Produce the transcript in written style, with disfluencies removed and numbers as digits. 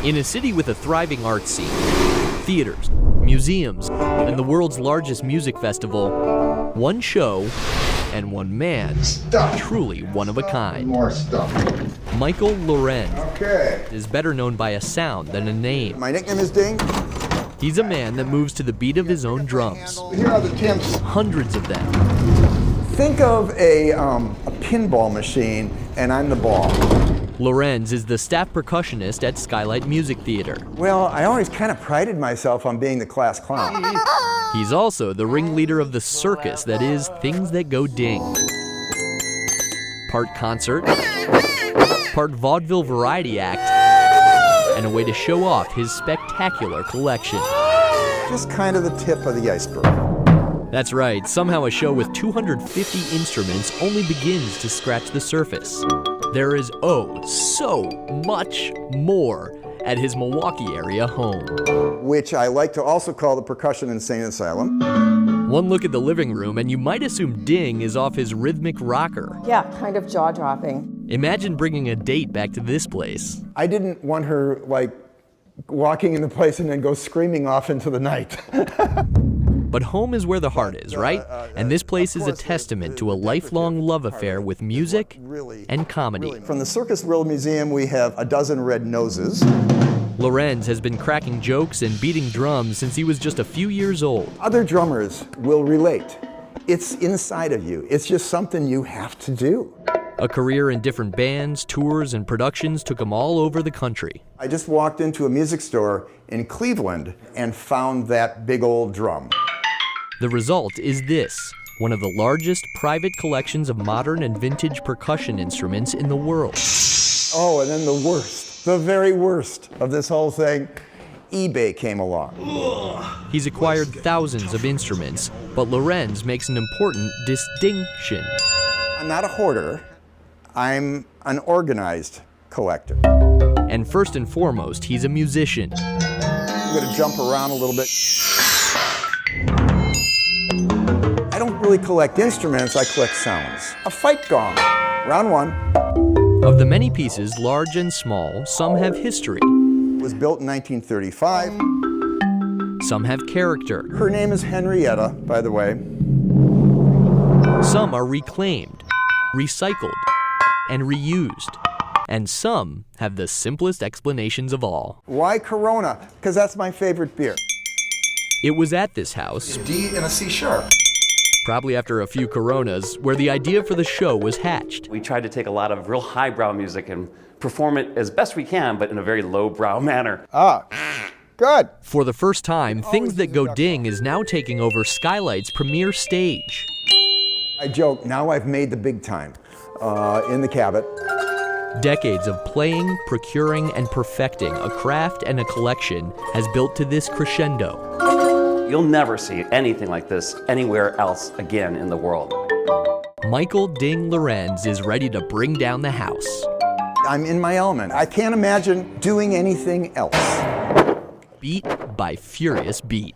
In a city with a thriving art scene, theaters, museums, and the world's largest music festival, one show and one man, truly one of a kind. More stuff. Michael Lorenz Okay. is better known by a sound than a name. My nickname is Ding. He's a man that moves to the beat of his own drums. Here are the temps. Hundreds of them. Think of a pinball machine, and I'm the ball. Lorenz is the staff percussionist at Skylight Music Theater. Well, I always kind of prided myself on being the class clown. He's also the ringleader of the circus that is Things That Go Ding. Part concert, part vaudeville variety act, and a way to show off his spectacular collection. Just kind of the tip of the iceberg. That's right, somehow a show with 250 instruments only begins to scratch the surface. There is so much more at his Milwaukee area home. Which I like to also call the Percussion Insane Asylum. One look at the living room and you might assume Ding is off his rhythmic rocker. Yeah, kind of jaw-dropping. Imagine bringing a date back to this place. I didn't want her, like, walking in the place and then go screaming off into the night. But home is where the heart is, right? And this place is a testament to a lifelong love affair with music and comedy. From the Circus World Museum, we have a dozen red noses. Lorenz has been cracking jokes and beating drums since he was just a few years old. Other drummers will relate. It's inside of you. It's just something you have to do. A career in different bands, tours, and productions took him all over the country. I just walked into a music store in Cleveland and found that big old drum. The result is this, one of the largest private collections of modern and vintage percussion instruments in the world. Oh, and then the worst, the very worst of this whole thing, eBay came along. He's acquired thousands of instruments, but Lorenz makes an important distinction. I'm not a hoarder. I'm an organized collector. And first and foremost, he's a musician. I'm going to jump around a little bit. I don't really collect instruments, I collect sounds. A fight gong, round one. Of the many pieces, large and small, some have history. It was built in 1935. Some have character. Her name is Henrietta, by the way. Some are reclaimed, recycled, and reused. And some have the simplest explanations of all. Why Corona? Because that's my favorite beer. It was at this house, D and a C sharp. probably after a few Coronas, where the idea for the show was hatched. We tried to take a lot of real highbrow music and perform it as best we can, but in a very lowbrow manner. Good. For the first time, Things That Go Ding is now taking over Skylight's premier stage. I joke, now I've made the big time in the Cabot. Decades of playing, procuring, and perfecting a craft and a collection has built to this crescendo. You'll never see anything like this anywhere else again in the world. Michael Ding Lorenz is ready to bring down the house. I'm in my element. I can't imagine doing anything else. Beat by furious beat.